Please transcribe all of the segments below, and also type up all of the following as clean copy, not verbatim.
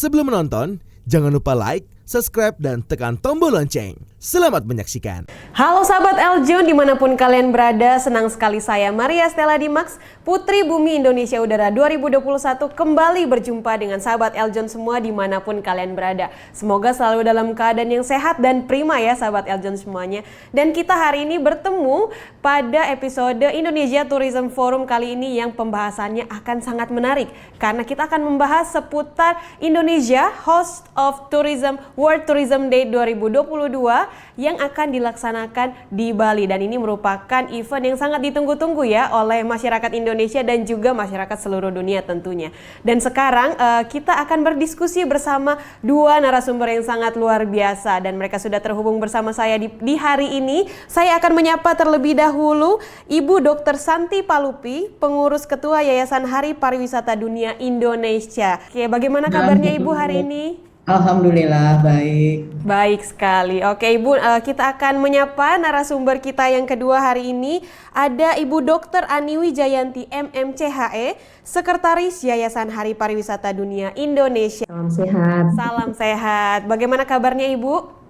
Sebelum menonton, jangan lupa like, subscribe, dan tekan tombol lonceng. Selamat menyaksikan. Halo sahabat Eljon dimanapun kalian berada, senang sekali saya Maria Stella Dimax, Putri Bumi Indonesia Udara 2021 kembali berjumpa dengan sahabat Eljon semua dimanapun kalian berada. Semoga selalu dalam keadaan yang sehat dan prima ya sahabat Eljon semuanya. Dan kita hari ini bertemu pada episode Indonesia Tourism Forum kali ini yang pembahasannya akan sangat menarik. Karena kita akan membahas seputar Indonesia Host of Tourism World Tourism Day 2022 yang akan dilaksanakan di Bali, dan ini merupakan event yang sangat ditunggu-tunggu ya oleh masyarakat Indonesia dan juga masyarakat seluruh dunia tentunya. Dan sekarang kita akan berdiskusi bersama dua narasumber yang sangat luar biasa dan mereka sudah terhubung bersama saya di hari ini. Saya akan menyapa terlebih dahulu Ibu Dr. Santi Palupi, pengurus Ketua Yayasan Hari Pariwisata Dunia Indonesia. Oke, bagaimana kabarnya Ibu hari ini? Alhamdulillah baik. Baik sekali. Oke Ibu, kita akan menyapa narasumber kita yang kedua hari ini. Ada Ibu Dr. Ani Wijayanti MMCHE, Sekretaris Yayasan Hari Pariwisata Dunia Indonesia. Salam sehat. Salam sehat. Bagaimana kabarnya Ibu?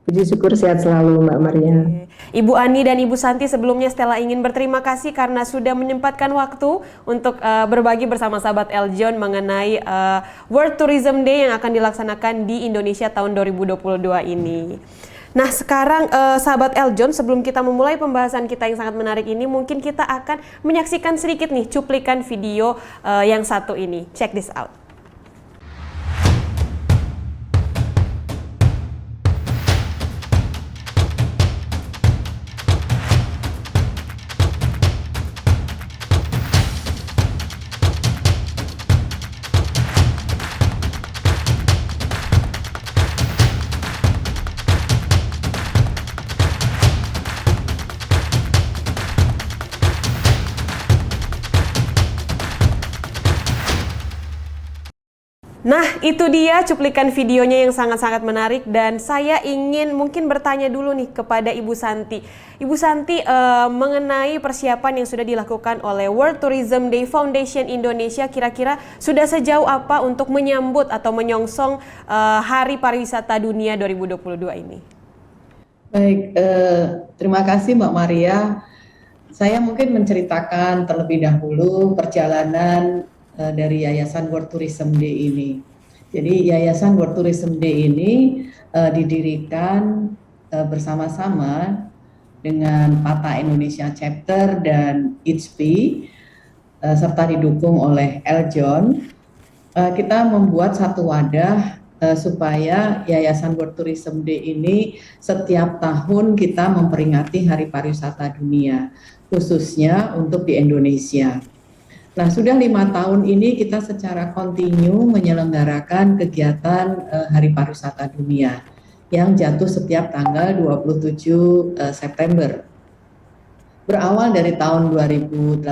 Puji syukur sehat selalu Mbak Maria. Ibu Ani dan Ibu Santi, sebelumnya Stella ingin berterima kasih karena sudah menyempatkan waktu untuk berbagi bersama sahabat Eljon mengenai World Tourism Day yang akan dilaksanakan di Indonesia tahun 2022 ini. Nah sekarang sahabat Eljon, sebelum kita memulai pembahasan kita yang sangat menarik ini, mungkin kita akan menyaksikan sedikit nih cuplikan video yang satu ini. Check this out. Nah, itu dia cuplikan videonya yang sangat-sangat menarik dan saya ingin mungkin bertanya dulu nih kepada Ibu Santi. Ibu Santi, mengenai persiapan yang sudah dilakukan oleh World Tourism Day Foundation Indonesia, kira-kira sudah sejauh apa untuk menyambut atau menyongsong Hari Pariwisata Dunia 2022 ini? Baik, terima kasih Mbak Maria. Saya mungkin menceritakan terlebih dahulu perjalanan dari Yayasan World Tourism Day ini. Jadi Yayasan World Tourism Day ini didirikan bersama-sama dengan Pata Indonesia Chapter dan ITSP serta didukung oleh Eljon. Kita membuat satu wadah supaya Yayasan World Tourism Day ini setiap tahun kita memperingati Hari Pariwisata Dunia, khususnya untuk di Indonesia. Nah, sudah 5 tahun ini kita secara kontinu menyelenggarakan kegiatan Hari Pariwisata Dunia yang jatuh setiap tanggal 27 September. Berawal dari tahun 2018,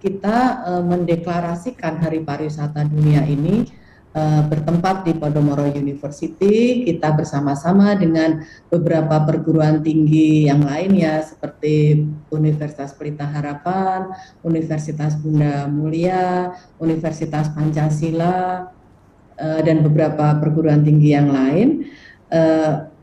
kita mendeklarasikan Hari Pariwisata Dunia ini bertempat di Podomoro University. Kita bersama-sama dengan beberapa perguruan tinggi yang lainnya seperti Universitas Pelita Harapan, Universitas Bunda Mulia, Universitas Pancasila, dan beberapa perguruan tinggi yang lain,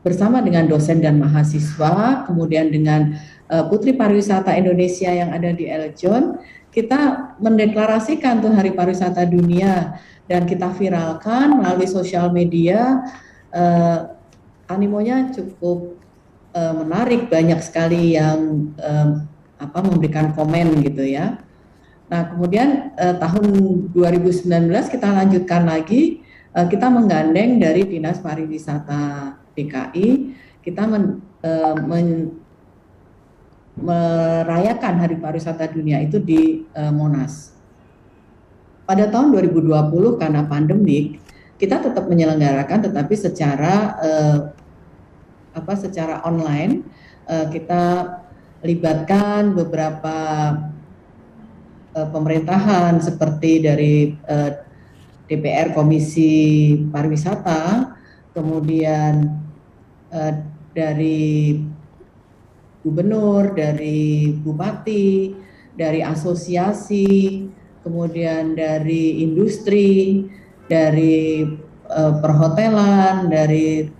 bersama dengan dosen dan mahasiswa, kemudian dengan Putri Pariwisata Indonesia yang ada di Eljon, kita mendeklarasikan tuh Hari Pariwisata Dunia dan kita viralkan melalui sosial media. Animonya cukup menarik, banyak sekali yang memberikan komen gitu ya. Nah kemudian tahun 2019 kita lanjutkan lagi, kita menggandeng dari Dinas Pariwisata DKI, kita merayakan Hari Pariwisata Dunia itu di Monas. Pada tahun 2020 karena pandemik, kita tetap menyelenggarakan tetapi secara online. Kita libatkan beberapa pemerintahan seperti dari DPR Komisi Pariwisata, kemudian dari gubernur, dari bupati, dari asosiasi, kemudian dari industri, dari perhotelan, dari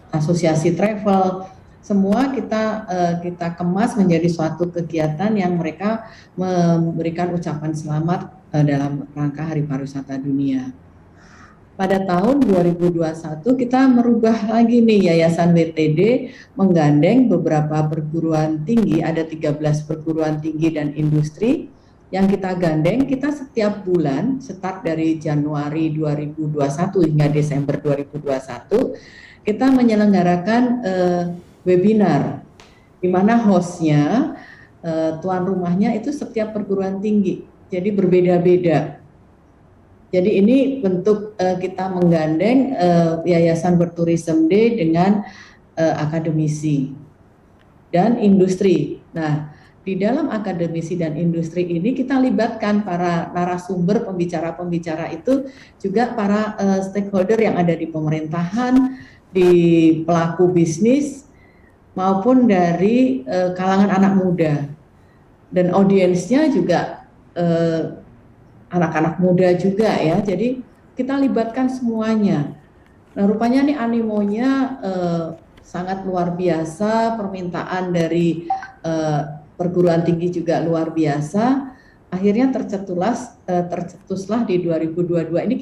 asosiasi travel, semua kita kemas menjadi suatu kegiatan yang mereka memberikan ucapan selamat dalam rangka Hari Pariwisata Dunia. Pada tahun 2021 kita merubah lagi nih, Yayasan WTD menggandeng beberapa perguruan tinggi, ada 13 perguruan tinggi dan industri yang kita gandeng. Kita setiap bulan start dari Januari 2021 hingga Desember 2021 kita menyelenggarakan webinar di mana hostnya, tuan rumahnya itu setiap perguruan tinggi, jadi berbeda-beda. Jadi ini bentuk kita menggandeng Yayasan World Tourism Day dengan akademisi dan industri. Nah, di dalam akademisi dan industri ini kita libatkan para narasumber, pembicara-pembicara itu juga para stakeholder yang ada di pemerintahan, di pelaku bisnis, maupun dari kalangan anak muda. Dan audiensnya juga anak-anak muda juga ya, jadi kita libatkan semuanya. Nah, rupanya nih animonya sangat luar biasa, permintaan dari perguruan tinggi juga luar biasa. Akhirnya tercetuslah di 2022 ini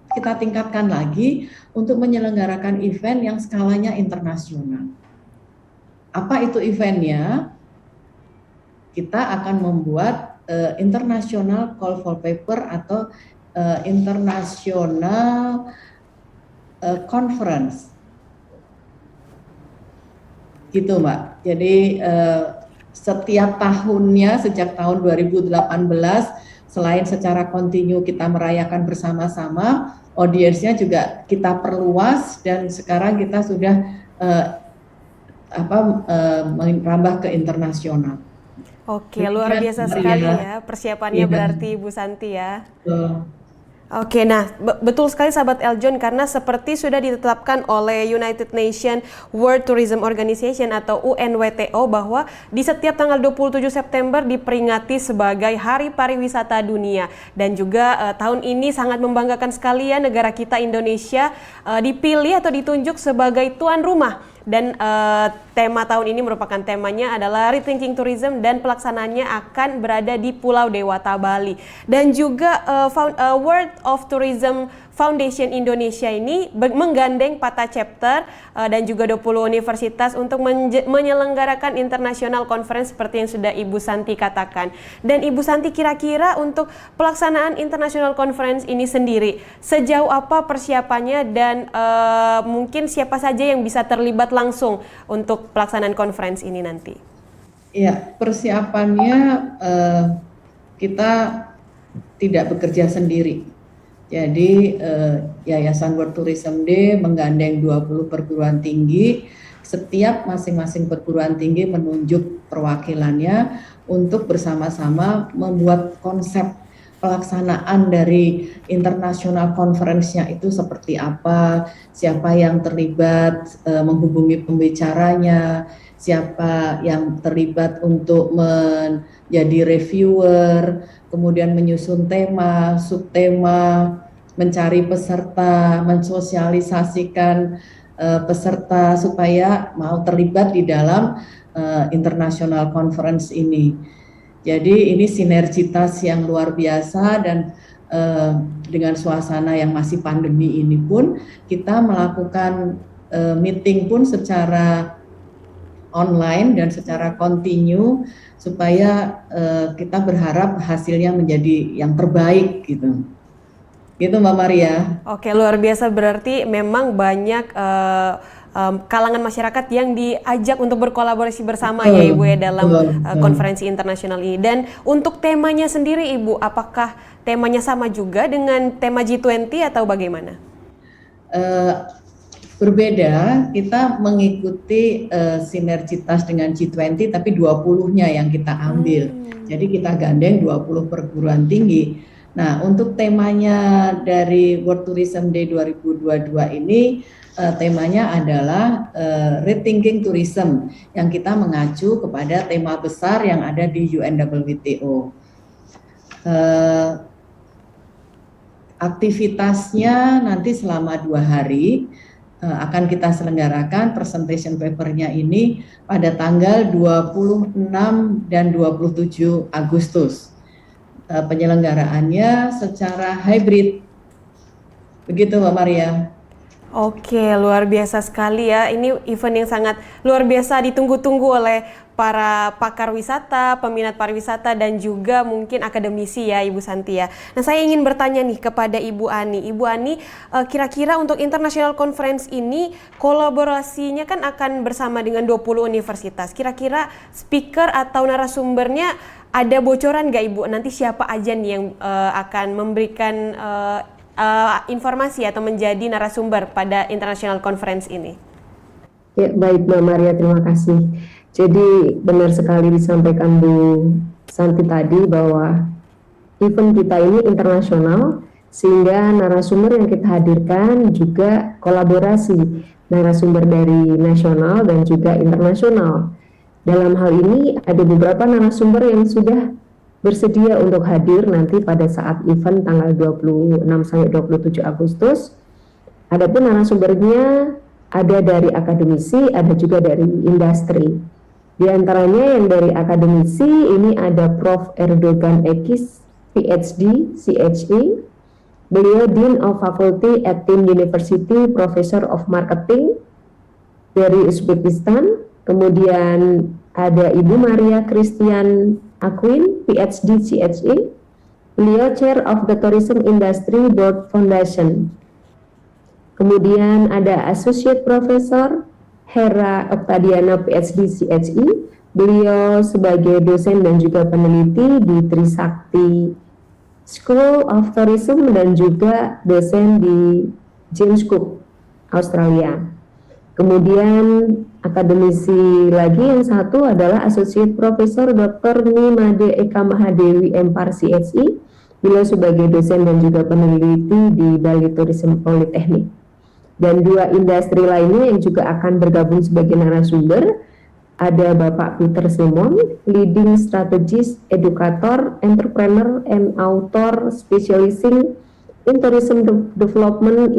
kita tingkatkan lagi untuk menyelenggarakan event yang skalanya internasional. Apa itu eventnya? Kita akan membuat international call for paper atau international conference, gitu Mbak. Jadi setiap tahunnya sejak tahun 2018, selain secara kontinu kita merayakan bersama-sama, audiensnya juga kita perluas dan sekarang kita sudah merambah ke internasional. Oke, luar biasa sekali ya persiapannya berarti Ibu Santi ya. Oke, nah betul sekali sahabat Eljon, karena seperti sudah ditetapkan oleh United Nations World Tourism Organization atau UNWTO bahwa di setiap tanggal 27 September diperingati sebagai Hari Pariwisata Dunia. Dan juga tahun ini sangat membanggakan sekali ya, negara kita Indonesia dipilih atau ditunjuk sebagai tuan rumah. Dan tema tahun ini merupakan temanya adalah Rethinking Tourism dan pelaksanaannya akan berada di Pulau Dewata, Bali. Dan juga World of Tourism Foundation Indonesia ini menggandeng Pata Chapter dan juga 20 universitas untuk menyelenggarakan International Conference seperti yang sudah Ibu Santi katakan. Dan Ibu Santi, kira-kira untuk pelaksanaan International Conference ini sendiri, sejauh apa persiapannya dan mungkin siapa saja yang bisa terlibat langsung untuk pelaksanaan conference ini nanti? Ya, persiapannya kita tidak bekerja sendiri. Jadi Yayasan World Tourism Day menggandeng 20 perguruan tinggi. Setiap masing-masing perguruan tinggi menunjuk perwakilannya untuk bersama-sama membuat konsep pelaksanaan dari international conference-nya itu seperti apa, siapa yang terlibat menghubungi pembicaranya, siapa yang terlibat untuk menjadi reviewer, kemudian menyusun tema, subtema, mencari peserta, mensosialisasikan peserta supaya mau terlibat di dalam international conference ini. Jadi ini sinergitas yang luar biasa dan dengan suasana yang masih pandemi ini pun kita melakukan meeting pun secara online dan secara kontinu supaya kita berharap hasilnya menjadi yang terbaik gitu. Gitu Mbak Maria. Oke, luar biasa, berarti memang banyak kalangan masyarakat yang diajak untuk berkolaborasi bersama ya Ibu ya dalam konferensi internasional ini. Dan untuk temanya sendiri Ibu, apakah temanya sama juga dengan tema G20 atau bagaimana? Berbeda, kita mengikuti sinergitas dengan G20 tapi 20-nya yang kita ambil. Jadi kita gandeng 20 perguruan tinggi. Nah, untuk temanya dari World Tourism Day 2022 ini temanya adalah Rethinking Tourism yang kita mengacu kepada tema besar yang ada di UNWTO. aktivitasnya nanti selama 2 hari akan kita selenggarakan presentation papernya ini pada tanggal 26 dan 27 Agustus. Penyelenggaraannya secara hybrid. Begitu Mbak Maria. Oke, luar biasa sekali ya. Ini event yang sangat luar biasa ditunggu-tunggu oleh para pakar wisata, peminat pariwisata, dan juga mungkin akademisi ya Ibu Santi ya. Nah, saya ingin bertanya nih kepada Ibu Ani. Ibu Ani, kira-kira untuk International Conference ini kolaborasinya kan akan bersama dengan 20 universitas. Kira-kira speaker atau narasumbernya ada bocoran nggak Ibu? Nanti siapa aja nih yang akan memberikan informasi atau menjadi narasumber pada International Conference ini? Ya, baik Mbak Maria, terima kasih. Jadi benar sekali disampaikan Bu Santi tadi bahwa event kita ini internasional, sehingga narasumber yang kita hadirkan juga kolaborasi narasumber dari nasional dan juga internasional. Dalam hal ini ada beberapa narasumber yang sudah bersedia untuk hadir nanti pada saat event tanggal 26 sampai 27 Agustus. Adapun narasumbernya ada dari akademisi, ada juga dari industri. Di antaranya yang dari akademisi ini ada Prof. Erdogan Ekiz, PhD, CHE. Beliau Dean of Faculty at Tin University, Professor of Marketing dari Uzbekistan. Kemudian ada Ibu Maria Christian Aquin, PhD, CHE. Beliau Chair of the Tourism Industry Board Foundation. Kemudian ada Associate Professor Hera Oktadiana, PhD, CHE. Beliau sebagai dosen dan juga peneliti di Trisakti School of Tourism dan juga dosen di James Cook, Australia. Kemudian akademisi lagi yang satu adalah Associate Professor Dr. Nimade Eka Mahadewi, MPhar, CHE. Beliau sebagai dosen dan juga peneliti di Bali Tourism Polytechnic. Dan dua industri lainnya yang juga akan bergabung sebagai narasumber ada Bapak Peter Simon, Leading Strategist, Educator, Entrepreneur, and Author specializing in Tourism Development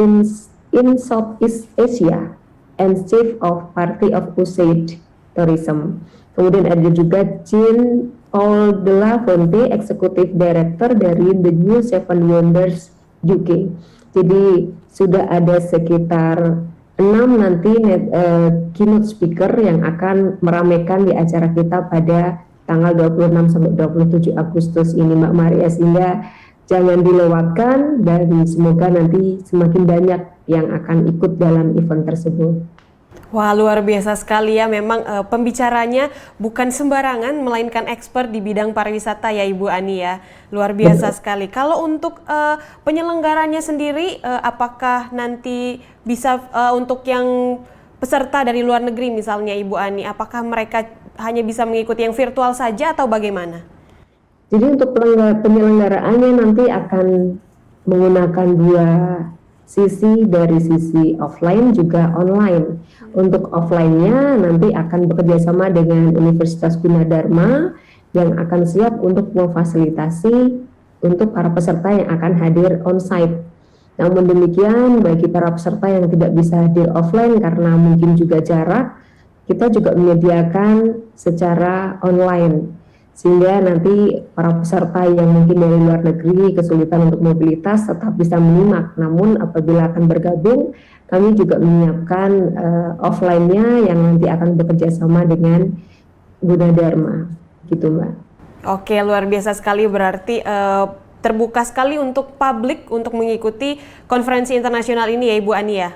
in Southeast Asia, and Chief of Party of USAID Tourism. Kemudian ada juga Jean Paul de la Fonte, Executive Director dari The New Seven Wonders UK. Jadi sudah ada sekitar 6 nanti keynote speaker yang akan meramaikan di acara kita pada tanggal 26 sampai 27 Agustus ini Mbak Maria, sehingga jangan dilewatkan dan semoga nanti semakin banyak yang akan ikut dalam event tersebut. Wah, luar biasa sekali ya. Memang pembicaranya bukan sembarangan, melainkan expert di bidang pariwisata ya Ibu Ani ya. Luar biasa sekali. Kalau untuk penyelenggaranya sendiri, apakah nanti bisa untuk yang peserta dari luar negeri misalnya Ibu Ani, apakah mereka hanya bisa mengikuti yang virtual saja atau bagaimana? Jadi untuk penyelenggaraannya nanti akan menggunakan dua sisi, dari sisi offline juga online. Untuk offline-nya nanti akan bekerja sama dengan Universitas Gunadarma yang akan siap untuk memfasilitasi untuk para peserta yang akan hadir on-site. Namun demikian, bagi para peserta yang tidak bisa hadir offline karena mungkin juga jarak, kita juga menyediakan secara online. Sehingga nanti para peserta yang mungkin dari luar negeri kesulitan untuk mobilitas tetap bisa menyimak. Namun apabila akan bergabung, kami juga menyiapkan offline-nya yang nanti akan bekerja sama dengan Gunadarma, gitu Mbak. Oke, luar biasa sekali, berarti terbuka sekali untuk publik untuk mengikuti konferensi internasional ini ya Ibu Ani ya?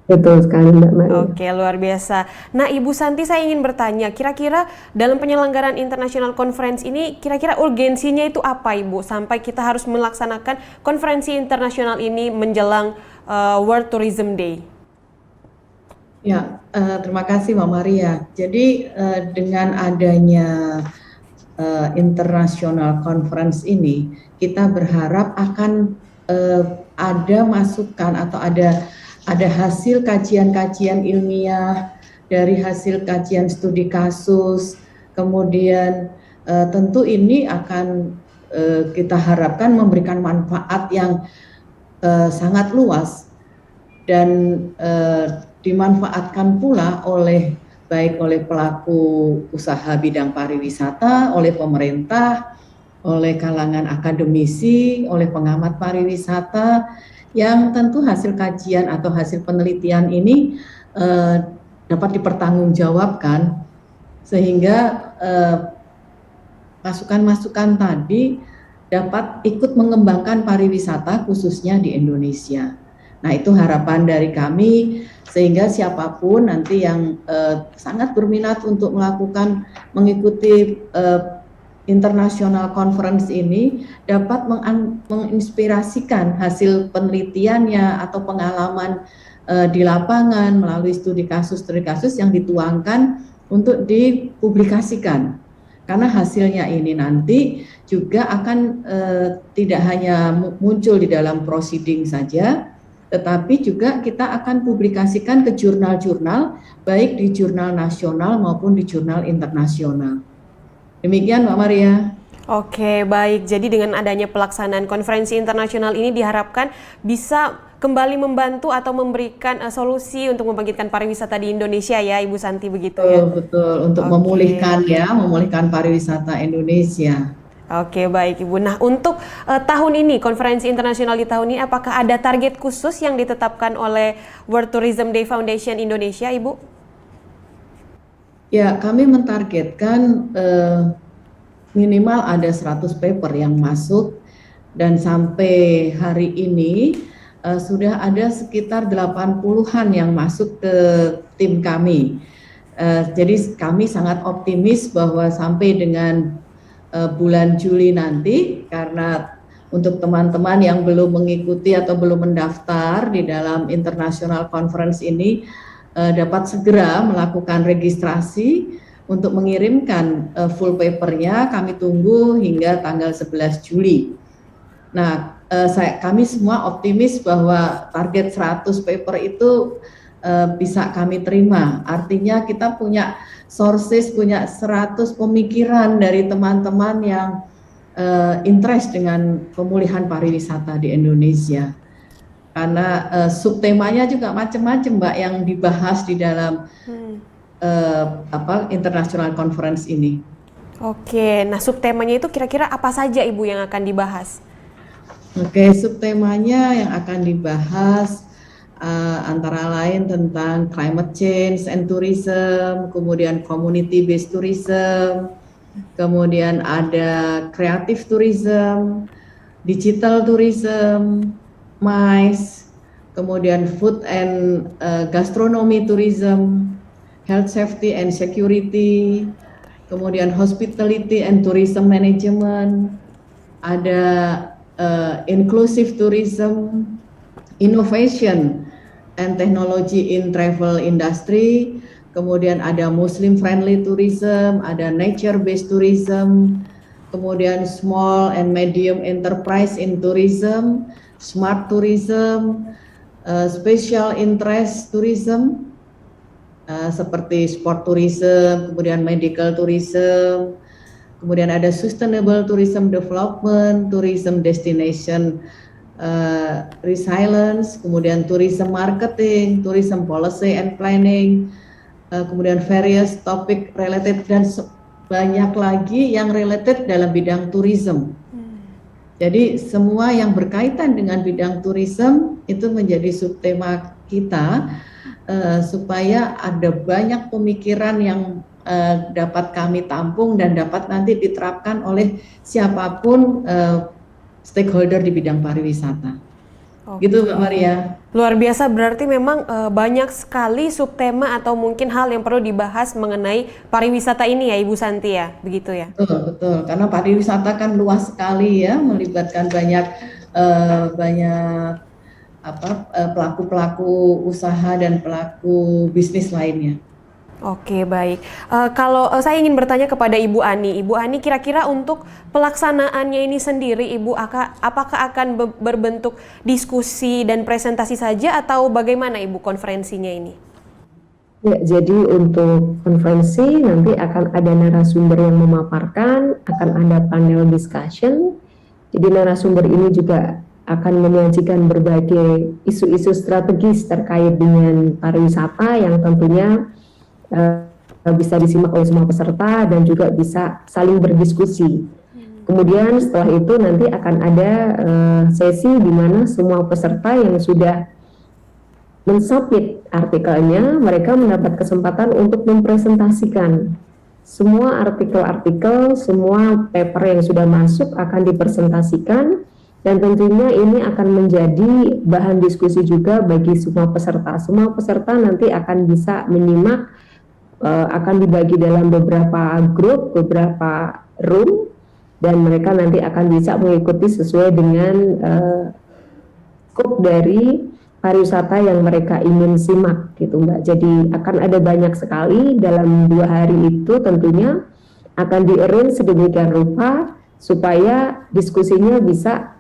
Betul sekali Mbak Maria. Oke, luar biasa. Nah Ibu Santi, saya ingin bertanya, kira-kira dalam penyelenggaraan International Conference ini, kira-kira urgensinya itu apa Ibu? Sampai kita harus melaksanakan konferensi internasional ini menjelang World Tourism Day. Ya, terima kasih Mbak Maria. Jadi dengan adanya International Conference ini, kita berharap akan ada masukan atau ada hasil kajian-kajian ilmiah, dari hasil kajian studi kasus, kemudian tentu ini akan kita harapkan memberikan manfaat yang sangat luas dan dimanfaatkan pula baik oleh pelaku usaha bidang pariwisata, oleh pemerintah, oleh kalangan akademisi, oleh pengamat pariwisata, yang tentu hasil kajian atau hasil penelitian ini dapat dipertanggungjawabkan, sehingga masukan-masukan tadi dapat ikut mengembangkan pariwisata khususnya di Indonesia. Nah, itu harapan dari kami, sehingga siapapun nanti yang sangat berminat untuk mengikuti international conference ini dapat menginspirasikan hasil penelitiannya atau pengalaman di lapangan melalui studi kasus yang dituangkan untuk dipublikasikan. Karena hasilnya ini nanti juga akan tidak hanya muncul di dalam proceeding saja, tetapi juga kita akan publikasikan ke jurnal-jurnal, baik di jurnal nasional maupun di jurnal internasional. Demikian Mbak Maria. Oke, baik. Jadi dengan adanya pelaksanaan konferensi internasional ini diharapkan bisa kembali membantu atau memberikan solusi untuk membangkitkan pariwisata di Indonesia ya, Ibu Santi, begitu ya? Betul, untuk memulihkan pariwisata Indonesia. Oke, baik Ibu. Nah, untuk tahun ini, konferensi internasional di tahun ini, apakah ada target khusus yang ditetapkan oleh World Tourism Day Foundation Indonesia, Ibu? Ya, kami mentargetkan minimal ada 100 paper yang masuk, dan sampai hari ini sudah ada sekitar 80-an yang masuk ke tim kami. Jadi kami sangat optimis bahwa sampai dengan bulan Juli nanti, karena untuk teman-teman yang belum mengikuti atau belum mendaftar di dalam International Conference ini dapat segera melakukan registrasi untuk mengirimkan full papernya. Kami tunggu hingga tanggal 11 Juli. Nah, kami semua optimis bahwa target 100 paper itu bisa kami terima. Artinya kita punya sources, punya 100 pemikiran dari teman-teman yang interest dengan pemulihan pariwisata di Indonesia. Karena subtemanya juga macam-macam, Mbak, yang dibahas di dalam international conference ini. Oke, nah subtemanya itu kira-kira apa saja Ibu yang akan dibahas? Oke, subtemanya yang akan dibahas antara lain tentang climate change and tourism, kemudian community based tourism, kemudian ada creative tourism, digital tourism, MICE, kemudian food and gastronomy tourism, health safety and security, kemudian hospitality and tourism management, ada inclusive tourism, innovation and technology in travel industry, kemudian ada Muslim friendly tourism, ada nature based tourism, kemudian small and medium enterprise in tourism, smart tourism, special interest tourism, seperti sport tourism, kemudian medical tourism, kemudian ada sustainable tourism development, tourism destination resilience, kemudian tourism marketing, tourism policy and planning, kemudian various topic related, dan banyak lagi yang related dalam bidang tourism. Jadi semua yang berkaitan dengan bidang tourism itu menjadi subtema kita, supaya ada banyak pemikiran yang dapat kami tampung dan dapat nanti diterapkan oleh siapapun stakeholder di bidang pariwisata. Oke. Gitu Mbak Maria. Luar biasa, berarti memang banyak sekali subtema atau mungkin hal yang perlu dibahas mengenai pariwisata ini ya Ibu Santi ya, begitu ya? Betul, karena pariwisata kan luas sekali ya, melibatkan banyak pelaku-pelaku usaha dan pelaku bisnis lainnya. Oke, baik. Kalau saya ingin bertanya kepada Ibu Ani kira-kira untuk pelaksanaannya ini sendiri, Ibu apakah akan berbentuk diskusi dan presentasi saja atau bagaimana Ibu konferensinya ini? Ya, jadi untuk konferensi nanti akan ada narasumber yang memaparkan, akan ada panel discussion. Jadi narasumber ini juga akan menyajikan berbagai isu-isu strategis terkait dengan pariwisata yang tentunya bisa disimak oleh semua peserta dan juga bisa saling berdiskusi. Kemudian setelah itu nanti akan ada sesi di mana semua peserta yang sudah mensubmit artikelnya, mereka mendapat kesempatan untuk mempresentasikan semua artikel-artikel, semua paper yang sudah masuk akan dipresentasikan, dan tentunya ini akan menjadi bahan diskusi juga bagi semua peserta. Semua peserta nanti akan bisa menyimak, akan dibagi dalam beberapa grup, beberapa room, dan mereka nanti akan bisa mengikuti sesuai dengan scope dari pariwisata yang mereka ingin simak gitu Mbak. Jadi akan ada banyak sekali dalam 2 hari itu, tentunya akan di-arrange sedemikian rupa supaya diskusinya bisa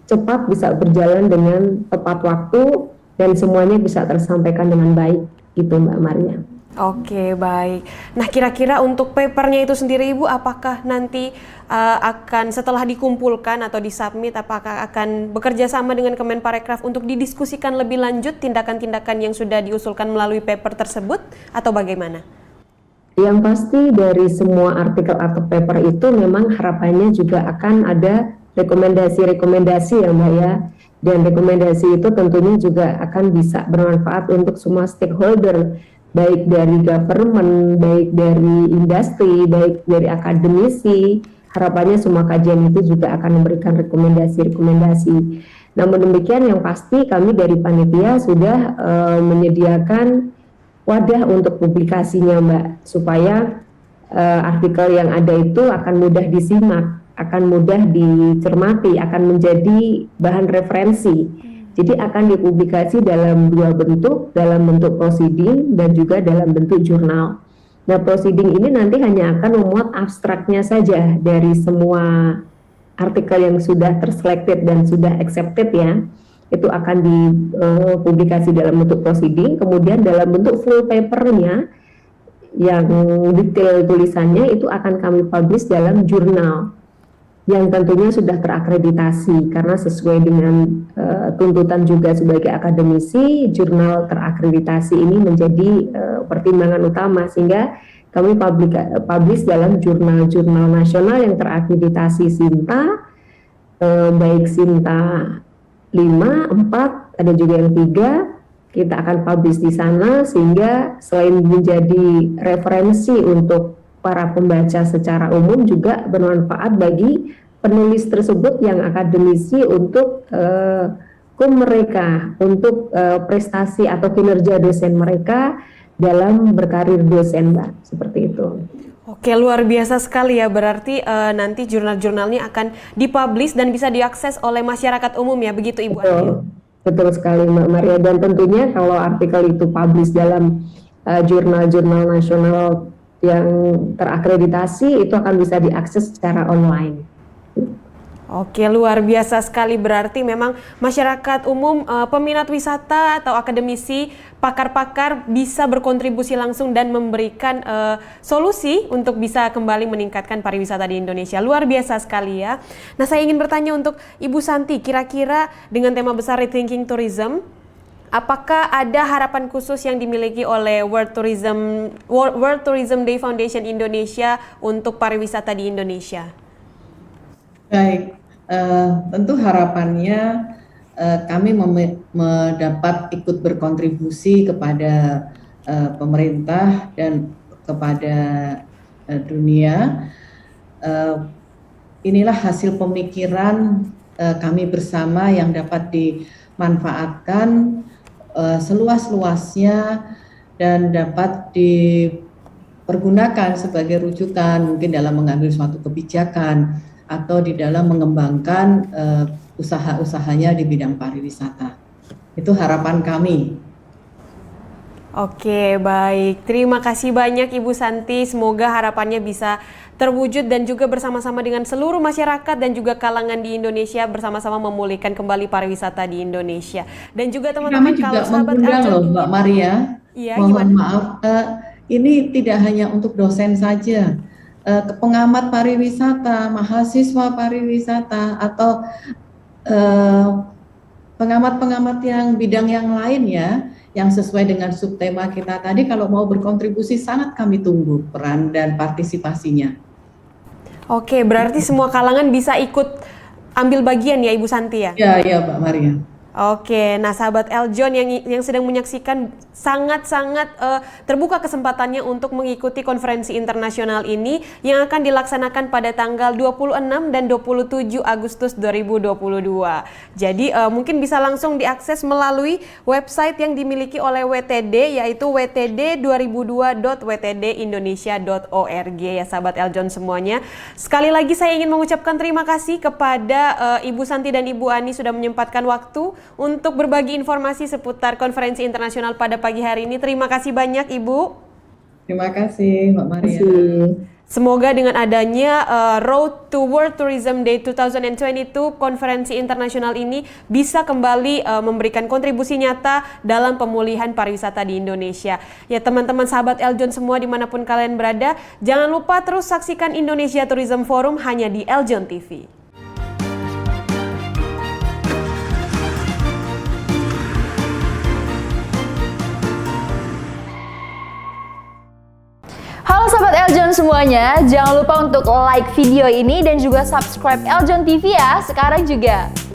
cepat, bisa berjalan dengan tepat waktu, dan semuanya bisa tersampaikan dengan baik gitu Mbak Maria. Oke, baik. Nah, kira-kira untuk papernya itu sendiri Ibu, apakah nanti akan setelah dikumpulkan atau disubmit, apakah akan bekerja sama dengan Kemenparekraf untuk didiskusikan lebih lanjut tindakan-tindakan yang sudah diusulkan melalui paper tersebut, atau bagaimana? Yang pasti dari semua artikel atau paper itu memang harapannya juga akan ada rekomendasi-rekomendasi ya Mbak ya. Dan rekomendasi itu tentunya juga akan bisa bermanfaat untuk semua stakeholder, baik dari government, baik dari industri, baik dari akademisi. Harapannya semua kajian itu juga akan memberikan rekomendasi-rekomendasi. Namun demikian yang pasti kami dari panitia sudah menyediakan wadah untuk publikasinya Mbak, supaya artikel yang ada itu akan mudah disimak, akan mudah dicermati, akan menjadi bahan referensi. Jadi akan dipublikasi dalam 2 bentuk, dalam bentuk proceeding dan juga dalam bentuk jurnal. Nah, proceeding ini nanti hanya akan memuat abstraknya saja dari semua artikel yang sudah terselected dan sudah accepted ya. Itu akan dipublikasi dalam bentuk proceeding, kemudian dalam bentuk full papernya yang detail tulisannya itu akan kami publish dalam jurnal yang tentunya sudah terakreditasi, karena sesuai dengan tuntutan juga sebagai akademisi, jurnal terakreditasi ini menjadi pertimbangan utama, sehingga kami publish dalam jurnal-jurnal nasional yang terakreditasi SINTA, baik SINTA 5, 4, ada juga yang 3, kita akan publish di sana, sehingga selain menjadi referensi untuk para pembaca secara umum, juga bermanfaat bagi penulis tersebut yang akademisi untuk mereka, untuk prestasi atau kinerja dosen mereka dalam berkarir dosen Mbak, seperti itu. Oke, luar biasa sekali ya, berarti nanti jurnal-jurnalnya akan dipublish dan bisa diakses oleh masyarakat umum ya, begitu Ibu Ania? Betul sekali Mbak Maria, dan tentunya kalau artikel itu publish dalam jurnal-jurnal nasional yang terakreditasi, itu akan bisa diakses secara online. Oke, luar biasa sekali, berarti memang masyarakat umum, peminat wisata atau akademisi, pakar-pakar bisa berkontribusi langsung dan memberikan solusi untuk bisa kembali meningkatkan pariwisata di Indonesia. Luar biasa sekali ya. Nah, saya ingin bertanya untuk Ibu Santi, kira-kira dengan tema besar Rethinking Tourism, apakah ada harapan khusus yang dimiliki oleh World Tourism Day Foundation Indonesia untuk pariwisata di Indonesia? Baik, tentu harapannya kami mendapat ikut berkontribusi kepada pemerintah dan kepada dunia. Inilah hasil pemikiran kami bersama yang dapat dimanfaatkan seluas-luasnya dan dapat dipergunakan sebagai rujukan mungkin dalam mengambil suatu kebijakan atau di dalam mengembangkan usaha-usahanya di bidang pariwisata. Itu harapan kami. Oke, baik. Terima kasih banyak Ibu Santi. Semoga harapannya bisa terwujud dan juga bersama-sama dengan seluruh masyarakat dan juga kalangan di Indonesia bersama-sama memulihkan kembali pariwisata di Indonesia. Dan juga teman-teman, kalau sahabat loh, Mbak Maria, mohon maaf, ini tidak hanya untuk dosen saja, pengamat pariwisata, mahasiswa pariwisata, atau eh, pengamat-pengamat yang bidang yang lain ya, yang sesuai dengan subtema kita tadi, kalau mau berkontribusi sangat kami tunggu peran dan partisipasinya. Oke, berarti semua kalangan bisa ikut ambil bagian ya Ibu Santi ya? Ya, ya Mbak Maria. Oke, nah sahabat Eljon yang sedang menyaksikan sangat-sangat terbuka kesempatannya untuk mengikuti konferensi internasional ini yang akan dilaksanakan pada tanggal 26 dan 27 Agustus 2022. Jadi mungkin bisa langsung diakses melalui website yang dimiliki oleh WTD, yaitu wtd2002.wtdindonesia.org ya sahabat Eljon semuanya. Sekali lagi saya ingin mengucapkan terima kasih kepada Ibu Santi dan Ibu Ani sudah menyempatkan waktu untuk berbagi informasi seputar konferensi internasional pada pagi hari ini. Terima kasih banyak Ibu. Terima kasih Mbak Maria. Semoga dengan adanya Road to World Tourism Day 2022, konferensi internasional ini bisa kembali memberikan kontribusi nyata dalam pemulihan pariwisata di Indonesia. Ya teman-teman sahabat Eljon semua dimanapun kalian berada, jangan lupa terus saksikan Indonesia Tourism Forum hanya di Eljon TV. Halo Sobat Eljon semuanya, jangan lupa untuk like video ini dan juga subscribe Eljon TV ya, sekarang juga.